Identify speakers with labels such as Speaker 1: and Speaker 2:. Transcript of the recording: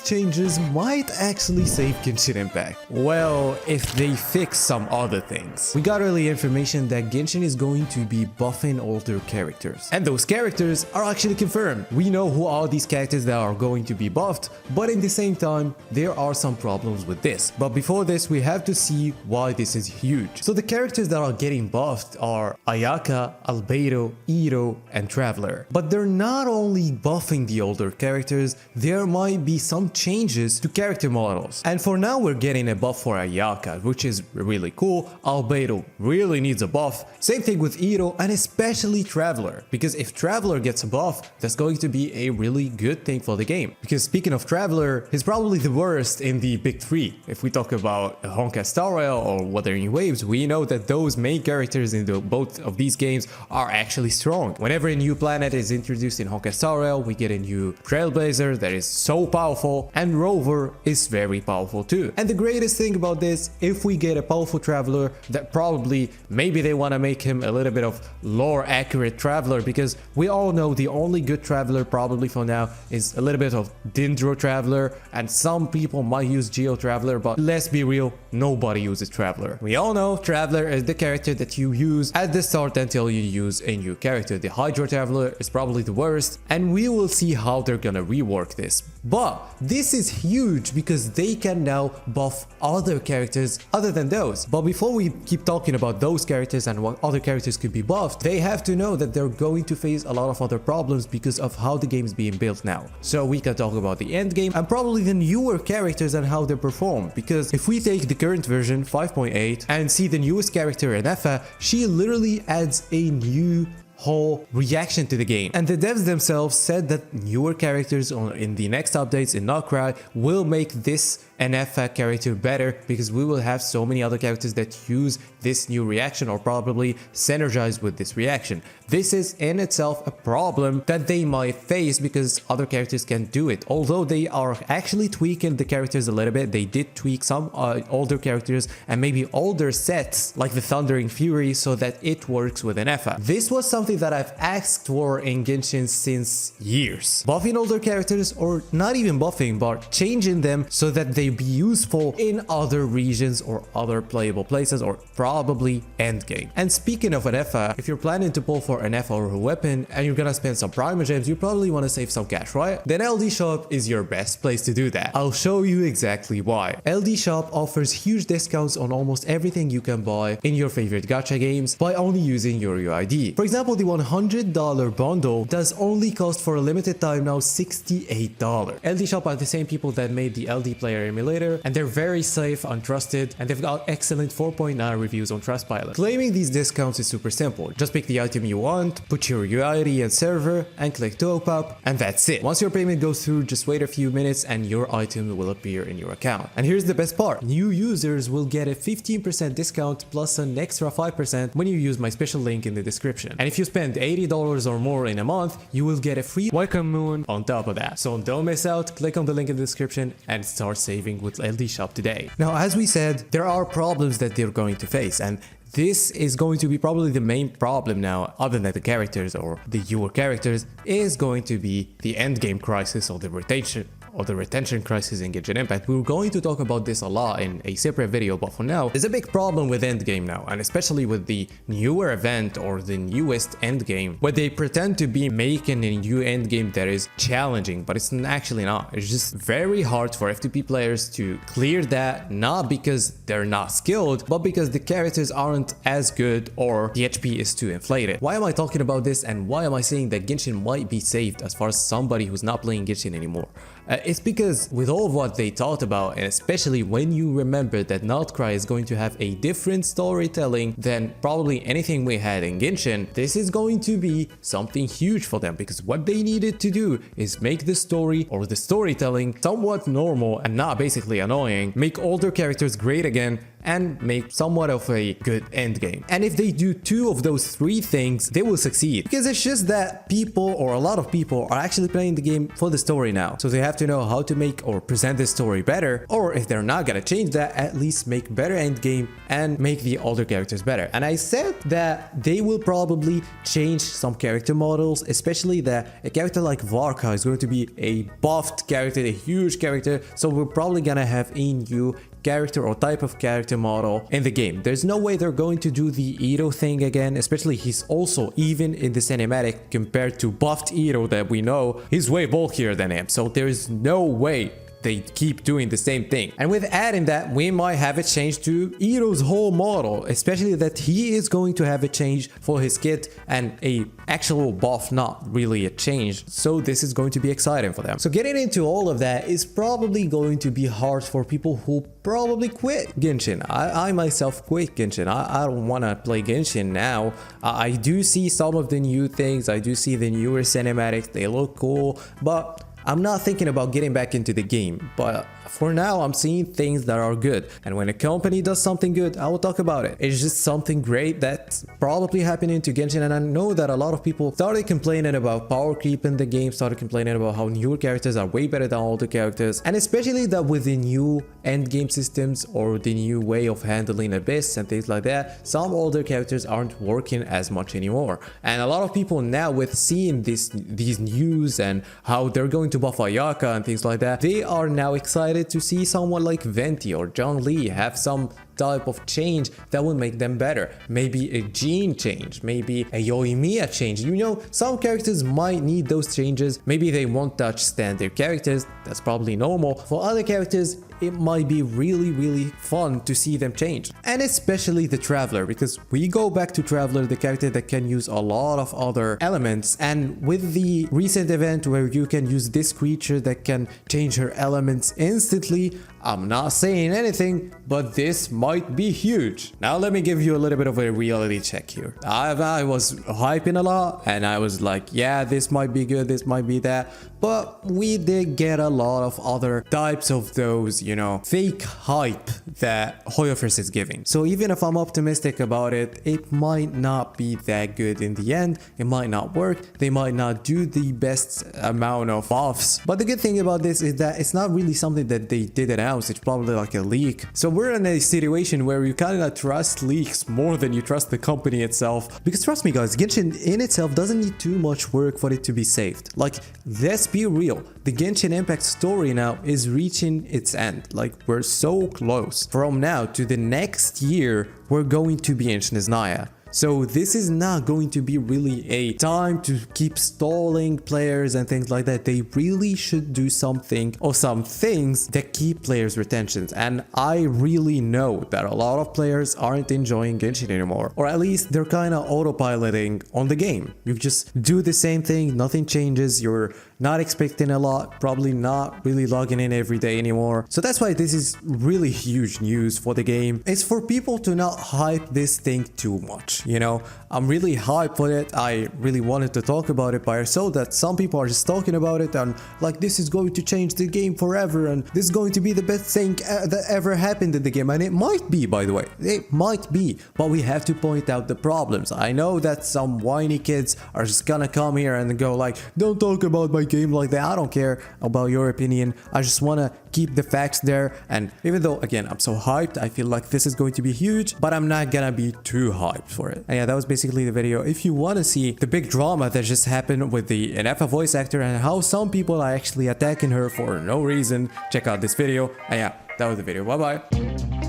Speaker 1: changes might actually save Genshin Impact. Well, if they fix some other things. We got early information that Genshin is going to be buffing older characters. And those characters are actually confirmed. We know who are these characters that are going to be buffed, but in the same time, there are some problems with this. But before this, we have to see why this is huge. So the characters that are getting buffed are Ayaka, Albedo, Iro, and Traveler. But they're not only buffing the older characters, there might be some changes to character models. And for now, we're getting a buff for Ayaka, which is really cool. Albedo really needs a buff. Same thing with Iro and especially Traveler, because if Traveler gets a buff, that's going to be a really good thing for the game. Because speaking of Traveler, he's probably the worst in the big three. If we talk about Honkai Star Rail or Wuthering Waves, we know that those main characters in both of these games are actually strong. Whenever a new planet is introduced in Honkai Star Rail, we get a new Trailblazer that is so powerful, and Rover is very powerful too. And the greatest thing about this, if we get a powerful Traveler, that probably maybe they want to make him a little bit of lore accurate Traveler, because we all know the only good Traveler probably for now is a little bit of Dendro Traveler, and some people might use Geo Traveler, but let's be real, nobody uses Traveler. We all know Traveler is the character that you use at the start until you use a new character. The Hydro Traveler is probably the worst, and we will see how they're gonna rework this. But this is huge because they can now buff other characters other than those. But before we keep talking about those characters and what other characters could be buffed, they have to know that they're going to face a lot of other problems because of how the game is being built now. So we can talk about the endgame and probably the newer characters and how they perform. Because if we take the current version 5.8 and see the newest character Enefa, she literally adds a new whole reaction to the game, and the devs themselves said that newer characters in the next updates in Noctry will make this Enefa character better, because we will have so many other characters that use this new reaction or probably synergize with this reaction. This is in itself a problem that they might face because other characters can do it. Although they are actually tweaking the characters a little bit, they did tweak some older characters and maybe older sets like the Thundering Fury so that it works with Enefa. This was something that I've asked for in Genshin since years. Buffing older characters, or not even buffing, but changing them so that they be useful in other regions or other playable places, or probably endgame. And speaking of Enefa, if you're planning to pull for Enefa or her weapon and you're gonna spend some Prima Gems, you probably want to save some cash, right? Then LD Shop is your best place to do that. I'll show you exactly why. LD Shop offers huge discounts on almost everything you can buy in your favorite gacha games by only using your UID. For example, the $100 bundle does only cost for a limited time now $68. LD Shop are the same people that made the LD Player emulator, and they're very safe, untrusted, and they've got excellent 4.9 reviews on Trustpilot. Claiming these discounts is super simple. Just pick the item you want, put your UID and server, and click top up, and that's it. Once your payment goes through, just wait a few minutes and your item will appear in your account. And here's the best part. New users will get a 15% discount plus an extra 5% when you use my special link in the description. And if you spend $80 or more in a month, you will get a free Welkin Moon on top of that. So don't miss out, click on the link in the description and start saving with LD Shop today. Now, as we said, there are problems that they're going to face, and this is going to be probably the main problem now, other than the characters or the newer characters, is going to be the endgame crisis or the retention crisis in Genshin Impact. We're going to talk about this a lot in a separate video, but for now, there's a big problem with endgame now, and especially with the newer event or the newest endgame, where they pretend to be making a new endgame that is challenging, but it's actually not. It's just very hard for FTP players to clear that, not because they're not skilled, but because the characters aren't as good or the HP is too inflated. Why am I talking about this, and why am I saying that Genshin might be saved as far as somebody who's not playing Genshin anymore? It's because with all of what they talked about, and especially when you remember that Noctry is going to have a different storytelling than probably anything we had in Genshin, this is going to be something huge for them, because what they needed to do is make the story or the storytelling somewhat normal and not basically annoying, make older characters great again, and make somewhat of a good end game. And if they do 2 of those 3 things, they will succeed, because it's just that people, or a lot of people, are actually playing the game for the story now. So they have to know how to make or present the story better, or if they're not gonna change that, at least make better end game and make the older characters better. And I said that they will probably change some character models, especially that a character like Varka is going to be a buffed character, a huge character, so we're probably gonna have a new character or type of character model in the game. There's no way they're going to do the Ito thing again, especially he's also, even in the cinematic, compared to buffed Ito that we know, he's way bulkier than him, so there's no way they keep doing the same thing. And with adding that, we might have it changed to Ito's whole model, especially that he is going to have a change for his kit and a actual buff, not really a change. So this is going to be exciting for them. So getting into all of that is probably going to be hard for people who probably quit Genshin. I myself quit Genshin. I don't want to play Genshin now. I do see some of the new things. I do see the newer cinematics. They look cool, but I'm not thinking about getting back into the game, but for now I'm seeing things that are good, and when a company does something good, I will talk about it. It's just something great that's probably happening to Genshin, and I know that a lot of people started complaining about power creep in the game, started complaining about how newer characters are way better than older characters, and especially that with the new endgame systems or the new way of handling Abyss and things like that, some older characters aren't working as much anymore. And a lot of people now, with seeing these news and how they're going to buff Ayaka and things like that, they are now excited to see someone like Venti or John Lee have some type of change that will make them better. Maybe a Jean change, maybe a Yoimiya change. You know, some characters might need those changes. Maybe they won't touch standard characters, that's probably normal. For other characters, it might be really fun to see them change. And especially the Traveler, because we go back to Traveler, the character that can use a lot of other elements, and with the recent event where you can use this creature that can change her elements instantly, I'm not saying anything, but this might be huge. Now let me give you a little bit of a reality check here. I was hyping a lot and I was like, yeah, this might be good, this might be that, but we did get a lot of other types of those, you know, fake hype that Hoyoverse is giving. So even if I'm optimistic about it, it might not be that good in the end. It might not work. They might not do the best amount of buffs. But the good thing about this is that it's not really something that they did announce. It's probably like a leak. So we're in a situation where you kind of trust leaks more than you trust the company itself. Because trust me guys, Genshin in itself doesn't need too much work for it to be saved. Like, let's be real. The Genshin Impact story now is reaching its end. Like, we're so close. From now to the next year, we're going to be in Snezhnaya. So this is not going to be really a time to keep stalling players and things like that. They really should do something or some things that keep players' retentions. And I really know that a lot of players aren't enjoying Genshin anymore. Or at least they're kind of autopiloting on the game. You just do the same thing, nothing changes, you're not expecting a lot, probably not really logging in every day anymore. So that's why this is really huge news for the game. It's for people to not hype this thing too much. You know, I'm really hyped for it. I really wanted to talk about it, but I saw that some people are just talking about it and like, this is going to change the game forever and this is going to be the best thing that ever happened in the game. And it might be, by the way, it might be, but we have to point out the problems. I know that some whiny kids are just gonna come here and go like, don't talk about my game like that. I don't care about your opinion. I just want to keep the facts there. And even though, again, I'm so hyped, I feel like this is going to be huge, but I'm not gonna be too hyped for it. And yeah, that was basically the video. If you want to see the big drama that just happened with the NFA voice actor and how some people are actually attacking her for no reason, check out this video. And yeah, that was the video. Bye bye.